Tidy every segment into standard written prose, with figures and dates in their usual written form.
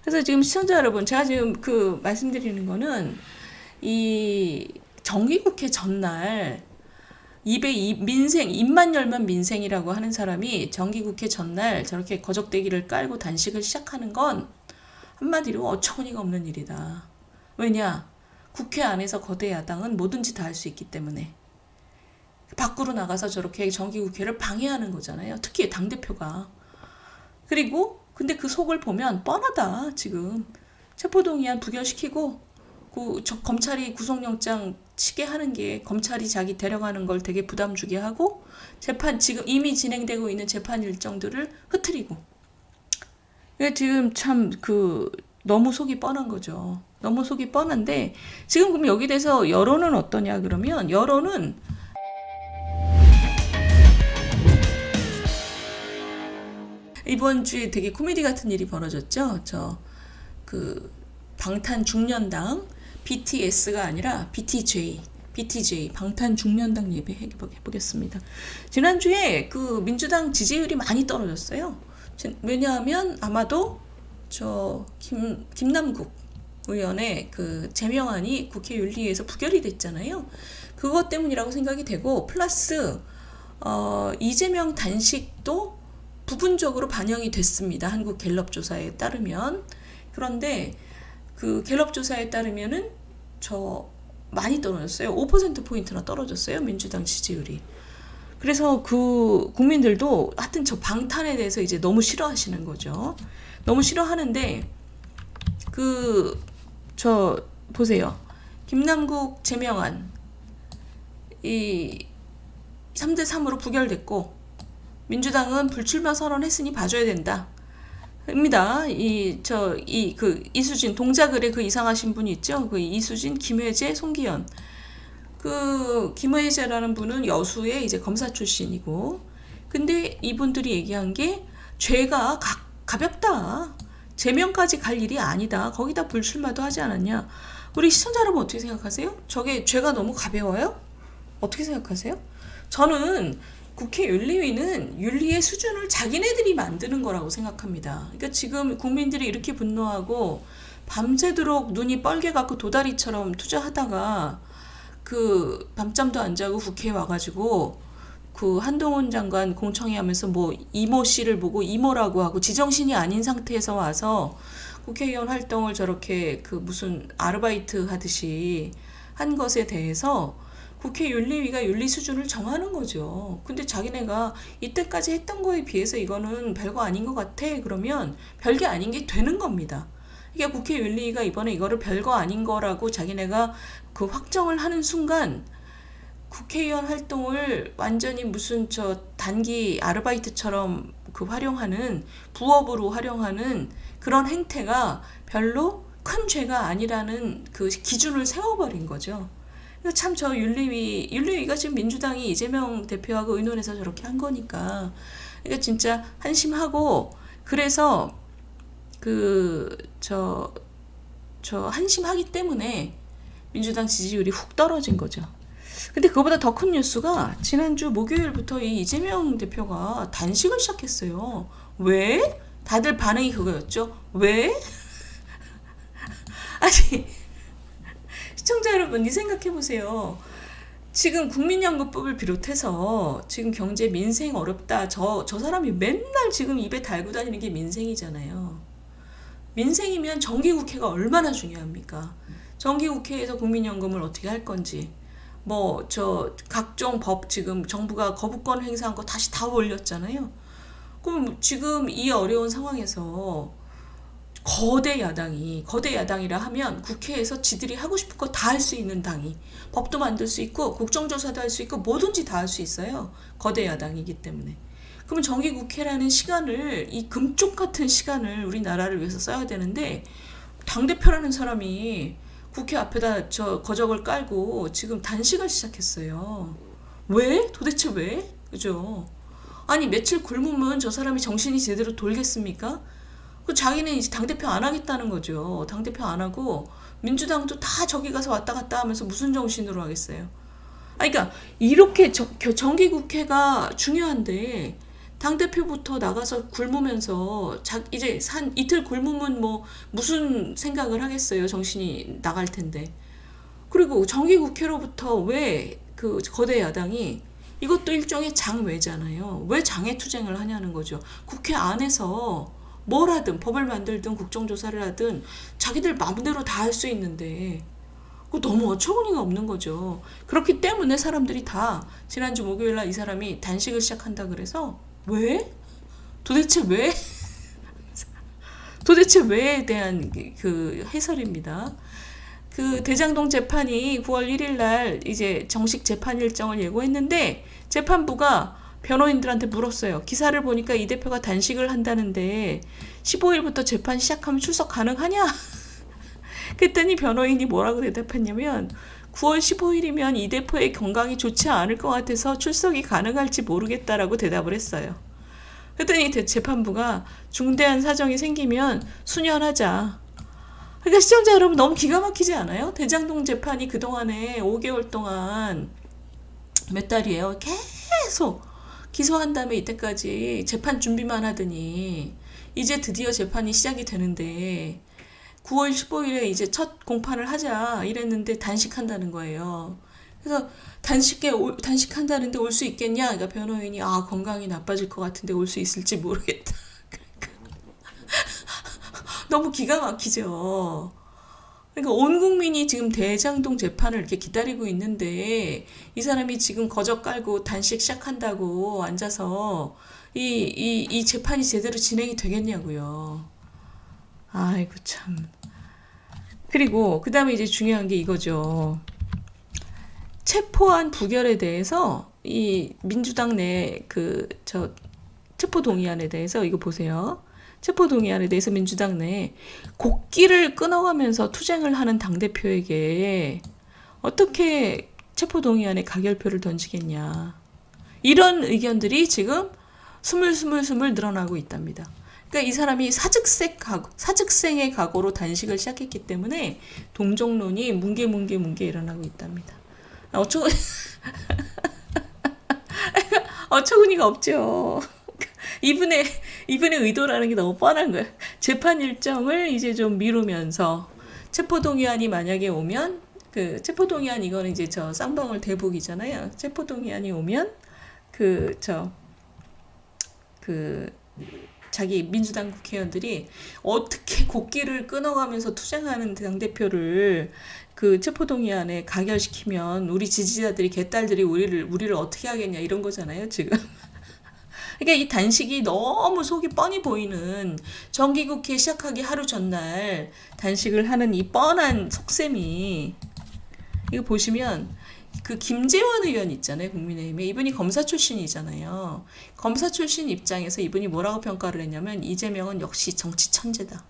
그래서 지금 시청자 여러분, 제가 지금 그 말씀드리는 거는 이 정기국회 전날 입에 민생, 입만 열면 민생이라고 하는 사람이 정기국회 전날 저렇게 거적대기를 깔고 단식을 시작하는 건 한마디로 어처구니가 없는 일이다. 왜냐? 국회 안에서 거대 야당은 뭐든지 다 할 수 있기 때문에 밖으로 나가서 저렇게 정기국회를 방해하는 거잖아요. 특히 당대표가. 그리고 근데 그 속을 보면 뻔하다. 지금 체포동의안 부결시키고 검찰이 구속영장 치게 하는 게 검찰이 자기 데려가는 걸 되게 부담 주게 하고 재판 지금 이미 진행되고 있는 재판 일정들을 흐트리고 지금 참 너무 속이 뻔한 거죠. 너무 속이 뻔한데 지금 그럼 여기 대해서 여론은 어떠냐 그러면 여론은 이번 주에 되게 코미디 같은 일이 벌어졌죠. 방탄중년당 BTS가 아니라 BTJ 방탄중년당 예배 해보겠습니다. 지난주에 민주당 지지율이 많이 떨어졌어요. 왜냐하면 아마도 김남국 의원의 제명안이 국회 윤리위에서 부결이 됐잖아요. 그것 때문이라고 생각이 되고 플러스 이재명 단식도 부분적으로 반영이 됐습니다. 한국 갤럽 조사에 따르면. 그런데 갤럽 조사에 따르면은 많이 떨어졌어요. 5%포인트나 떨어졌어요. 민주당 지지율이. 그래서 국민들도 하여튼 방탄에 대해서 이제 너무 싫어하시는 거죠. 너무 싫어하는데 보세요. 김남국 제명안 이 3대3으로 부결됐고 민주당은 불출마 선언했으니 봐줘야 된다. 입니다. 이수진, 동작을에 이상하신 분이 있죠? 이수진, 김회재, 송기현. 김회재라는 분은 여수의 이제 검사 출신이고, 근데 이분들이 얘기한 게 죄가 가볍다. 제명까지 갈 일이 아니다. 거기다 불출마도 하지 않았냐. 우리 시청자 여러분 어떻게 생각하세요? 저게 죄가 너무 가벼워요? 어떻게 생각하세요? 저는 국회 윤리위는 윤리의 수준을 자기네들이 만드는 거라고 생각합니다. 그러니까 지금 국민들이 이렇게 분노하고 밤새도록 눈이 뻘게 갖고 도다리처럼 투자하다가 밤잠도 안 자고 국회에 와가지고 한동훈 장관 공청회 하면서 이모 씨를 보고 이모라고 하고 지정신이 아닌 상태에서 와서 국회의원 활동을 저렇게 무슨 아르바이트 하듯이 한 것에 대해서 국회 윤리위가 윤리 수준을 정하는 거죠. 근데 자기네가 이때까지 했던 거에 비해서 이거는 별거 아닌 것 같아. 그러면 별게 아닌 게 되는 겁니다. 이게 국회 윤리위가 이번에 이거를 별거 아닌 거라고 자기네가 확정을 하는 순간 국회의원 활동을 완전히 무슨 단기 아르바이트처럼 활용하는 부업으로 활용하는 그런 행태가 별로 큰 죄가 아니라는 기준을 세워버린 거죠. 참 윤리위가 지금 민주당이 이재명 대표하고 의논해서 저렇게 한 거니까 그러니까 진짜 한심하고 그래서 한심하기 때문에 민주당 지지율이 훅 떨어진 거죠. 근데 그거보다 더 큰 뉴스가 지난주 목요일부터 이 이재명 대표가 단식을 시작했어요. 왜? 다들 반응이 그거였죠. 왜? 아니 시청자 여러분, 생각해보세요. 지금 국민연금법을 비롯해서 지금 경제 민생 어렵다. 저 사람이 맨날 지금 입에 달고 다니는 게 민생이잖아요. 민생이면 정기국회가 얼마나 중요합니까? 정기국회에서 국민연금을 어떻게 할 건지. 각종 법 지금 정부가 거부권 행사한 거 다시 다 올렸잖아요. 그럼 지금 이 어려운 상황에서 거대 야당이라 하면 국회에서 지들이 하고 싶은 거 다 할 수 있는 당이 법도 만들 수 있고 국정조사도 할 수 있고 뭐든지 다 할 수 있어요. 거대 야당이기 때문에. 그럼 정기국회라는 시간을 이 금쪽 같은 시간을 우리나라를 위해서 써야 되는데 당대표라는 사람이 국회 앞에다 거적을 깔고 지금 단식을 시작했어요. 왜? 도대체 왜? 그죠? 아니 며칠 굶으면 저 사람이 정신이 제대로 돌겠습니까? 자기는 이제 당대표 안 하겠다는 거죠. 당대표 안 하고 민주당도 다 저기 가서 왔다 갔다 하면서 무슨 정신으로 하겠어요. 그러니까 이렇게 정기국회가 중요한데 당대표부터 나가서 굶으면서 이제 이틀 굶으면 뭐 무슨 생각을 하겠어요. 정신이 나갈 텐데. 그리고 정기국회로부터 왜 그 거대 야당이 이것도 일종의 장외잖아요. 왜 장외투쟁을 하냐는 거죠. 국회 안에서 뭘 하든 법을 만들든 국정조사를 하든 자기들 마음대로 다 할 수 있는데 그거 너무 어처구니가 없는 거죠. 그렇기 때문에 사람들이 다 지난주 목요일날 이 사람이 단식을 시작한다 그래서 왜? 도대체 왜? 도대체 왜에 대한 그 해설입니다. 그 대장동 재판이 9월 1일 날 이제 정식 재판 일정을 예고했는데 재판부가 변호인들한테 물었어요. 기사를 보니까 이 대표가 단식을 한다는데 15일부터 재판 시작하면 출석 가능하냐? 그랬더니 변호인이 뭐라고 대답했냐면 9월 15일이면 이 대표의 건강이 좋지 않을 것 같아서 출석이 가능할지 모르겠다라고 대답을 했어요. 그랬더니 재판부가 중대한 사정이 생기면 수년하자. 그러니까 시청자 여러분 너무 기가 막히지 않아요? 대장동 재판이 그동안에 5개월 동안 몇 달이에요? 계속 기소한 다음에 이때까지 재판 준비만 하더니 이제 드디어 재판이 시작이 되는데 9월 15일에 이제 첫 공판을 하자 이랬는데 단식한다는 거예요. 그래서 단식한다는데 올 수 있겠냐? 그러니까 변호인이 건강이 나빠질 것 같은데 올 수 있을지 모르겠다. 너무 기가 막히죠. 그러니까 온 국민이 지금 대장동 재판을 이렇게 기다리고 있는데 이 사람이 지금 거적 깔고 단식 시작한다고 앉아서 이 재판이 제대로 진행이 되겠냐고요. 아이고 참. 그리고 그 다음에 이제 중요한 게 이거죠. 체포안 부결에 대해서 이 민주당 내 체포동의안에 대해서 이거 보세요. 체포동의안에 대해서 민주당 내에 곡기를 끊어가면서 투쟁을 하는 당대표에게 어떻게 체포동의안에 가결표를 던지겠냐. 이런 의견들이 지금 스물스물 늘어나고 있답니다. 그러니까 이 사람이 사직생의 각오로 단식을 시작했기 때문에 동정론이 뭉게 일어나고 있답니다. 어처구니가 없죠. 이분의 의도라는 게 너무 뻔한 거예요. 재판 일정을 이제 좀 미루면서 체포동의안이 만약에 오면 체포동의안 이거는 이제 쌍방울 대북이잖아요. 체포동의안이 오면 자기 민주당 국회의원들이 어떻게 곡기를 끊어가면서 투쟁하는 당대표를 체포동의안에 가결시키면 우리 지지자들이 개딸들이 우리를 어떻게 하겠냐 이런 거잖아요 지금. 그러니까 이 단식이 너무 속이 뻔히 보이는 정기국회 시작하기 하루 전날 단식을 하는 이 뻔한 속셈이 이거 보시면 김재원 의원 있잖아요. 국민의힘에. 이분이 검사 출신이잖아요. 검사 출신 입장에서 이분이 뭐라고 평가를 했냐면 이재명은 역시 정치 천재다.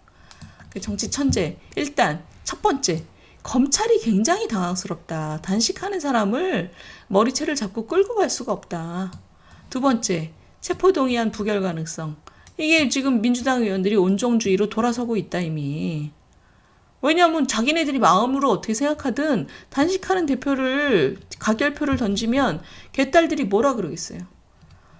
정치 천재. 일단 첫 번째. 검찰이 굉장히 당황스럽다. 단식하는 사람을 머리채를 잡고 끌고 갈 수가 없다. 두 번째. 체포동의안 부결 가능성. 이게 지금 민주당 의원들이 온정주의로 돌아서고 있다 이미. 왜냐하면 자기네들이 마음으로 어떻게 생각하든 단식하는 대표를 가결표를 던지면 개딸들이 뭐라 그러겠어요.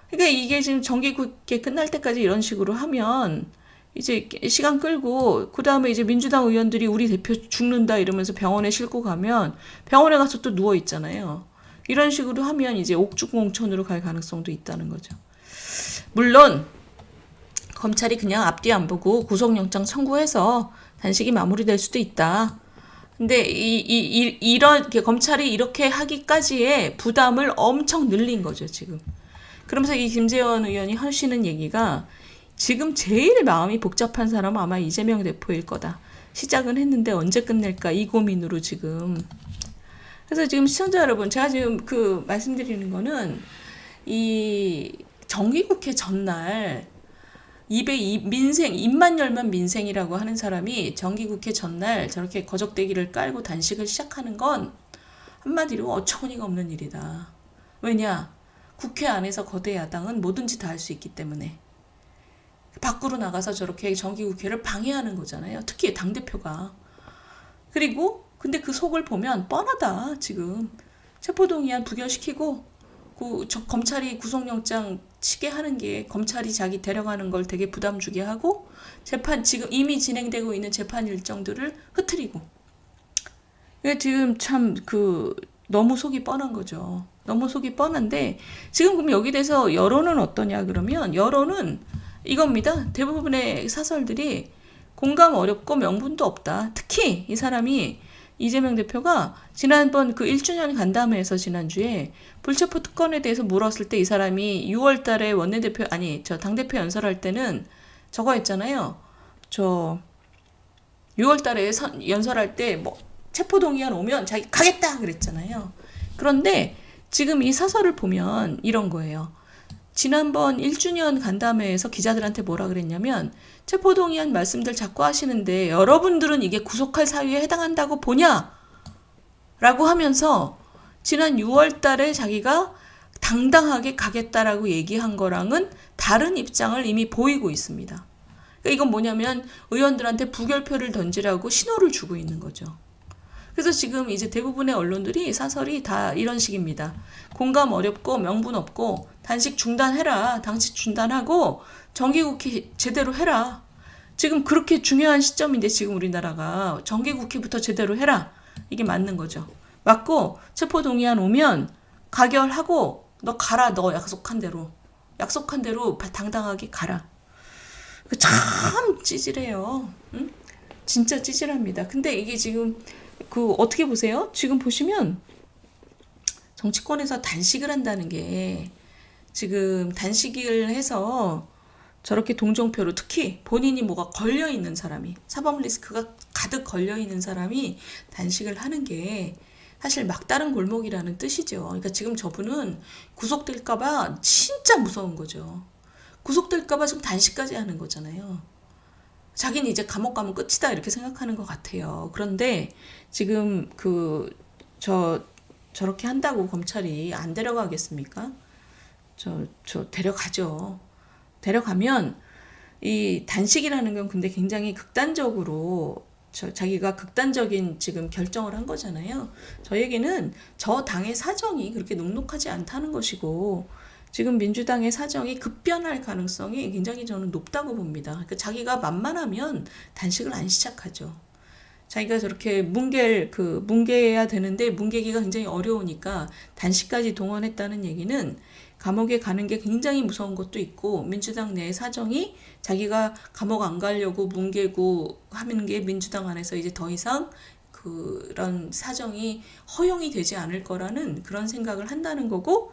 그러니까 이게 지금 정기국회 끝날 때까지 이런 식으로 하면 이제 시간 끌고 그 다음에 이제 민주당 의원들이 우리 대표 죽는다 이러면서 병원에 싣고 가면 병원에 가서 또 누워 있잖아요. 이런 식으로 하면 이제 옥중공천으로 갈 가능성도 있다는 거죠. 물론 검찰이 그냥 앞뒤 안 보고 구속영장 청구해서 단식이 마무리될 수도 있다. 근데 이런 검찰이 이렇게 하기까지의 부담을 엄청 늘린 거죠 지금. 그러면서 이 김재원 의원이 하시는 얘기가 지금 제일 마음이 복잡한 사람은 아마 이재명 대표일 거다. 시작은 했는데 언제 끝낼까 이 고민으로 지금. 그래서 지금 시청자 여러분 제가 지금 말씀드리는 거는 이 정기국회 전날 입에 입만 열면 민생이라고 하는 사람이 정기국회 전날 저렇게 거적대기를 깔고 단식을 시작하는 건 한마디로 어처구니가 없는 일이다. 왜냐? 국회 안에서 거대 야당은 뭐든지 다 할 수 있기 때문에 밖으로 나가서 저렇게 정기국회를 방해하는 거잖아요. 특히 당대표가. 그리고 근데 그 속을 보면 뻔하다. 지금 체포동의안 부결시키고 검찰이 구속영장 치게 하는 게 검찰이 자기 데려가는 걸 되게 부담 주게 하고 지금 이미 진행되고 있는 재판 일정들을 흐트리고. 이게 지금 참 너무 속이 뻔한 거죠. 너무 속이 뻔한데 지금 그럼 여기 대해서 여론은 어떠냐 그러면 여론은 이겁니다. 대부분의 사설들이 공감 어렵고 명분도 없다. 특히 이 사람이 이재명 대표가 지난번 1주년 간담회에서 지난주에 불체포 특권에 대해서 물었을 때 이 사람이 6월 달에 당대표 연설할 때는 저거 했잖아요. 6월 달에 연설할 때 체포동의안 오면 자기 가겠다 그랬잖아요. 그런데 지금 이 사설을 보면 이런 거예요. 지난번 1주년 간담회에서 기자들한테 뭐라 그랬냐면 체포동의안 말씀들 자꾸 하시는데 여러분들은 이게 구속할 사유에 해당한다고 보냐? 라고 하면서 지난 6월 달에 자기가 당당하게 가겠다라고 얘기한 거랑은 다른 입장을 이미 보이고 있습니다. 그러니까 이건 뭐냐면 의원들한테 부결표를 던지라고 신호를 주고 있는 거죠. 그래서 지금 이제 대부분의 언론들이 사설이 다 이런 식입니다. 공감 어렵고 명분 없고 단식 중단해라. 단식 중단하고 정기국회 제대로 해라. 지금 그렇게 중요한 시점인데 지금 우리나라가 정기국회부터 제대로 해라. 이게 맞는 거죠. 맞고 체포동의안 오면 가결하고 너 가라. 너 약속한 대로 당당하게 가라. 참 찌질해요. 응? 진짜 찌질합니다. 근데 이게 지금 어떻게 보세요? 지금 보시면 정치권에서 단식을 한다는 게 지금 단식을 해서 저렇게 동정표로 특히 본인이 뭐가 걸려있는 사람이 사법 리스크가 가득 걸려있는 사람이 단식을 하는 게 사실 막다른 골목이라는 뜻이죠. 그러니까 지금 저분은 구속될까봐 진짜 무서운 거죠. 구속될까봐 지금 단식까지 하는 거잖아요. 자기는 이제 감옥 가면 끝이다 이렇게 생각하는 것 같아요. 그런데 지금 저렇게 한다고 검찰이 안 데려가겠습니까? 데려가죠. 데려가면 이 단식이라는 건 근데 굉장히 극단적으로 자기가 극단적인 지금 결정을 한 거잖아요. 저에게는 저 당의 사정이 그렇게 녹록하지 않다는 것이고 지금 민주당의 사정이 급변할 가능성이 굉장히 저는 높다고 봅니다. 그러니까 자기가 만만하면 단식을 안 시작하죠. 자기가 저렇게 뭉개야 되는데 뭉개기가 굉장히 어려우니까 단식까지 동원했다는 얘기는 감옥에 가는 게 굉장히 무서운 것도 있고 민주당 내 사정이 자기가 감옥 안 가려고 뭉개고 하는 게 민주당 안에서 이제 더 이상 그런 사정이 허용이 되지 않을 거라는 그런 생각을 한다는 거고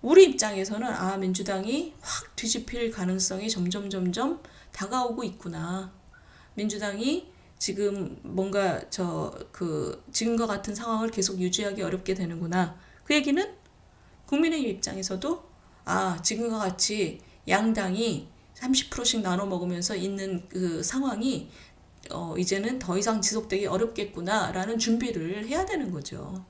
우리 입장에서는 민주당이 확 뒤집힐 가능성이 점점 다가오고 있구나. 민주당이 지금 뭔가 지금과 같은 상황을 계속 유지하기 어렵게 되는구나. 그 얘기는 국민의힘 입장에서도 지금과 같이 양당이 30%씩 나눠 먹으면서 있는 그 상황이 이제는 더 이상 지속되기 어렵겠구나라는 준비를 해야 되는 거죠.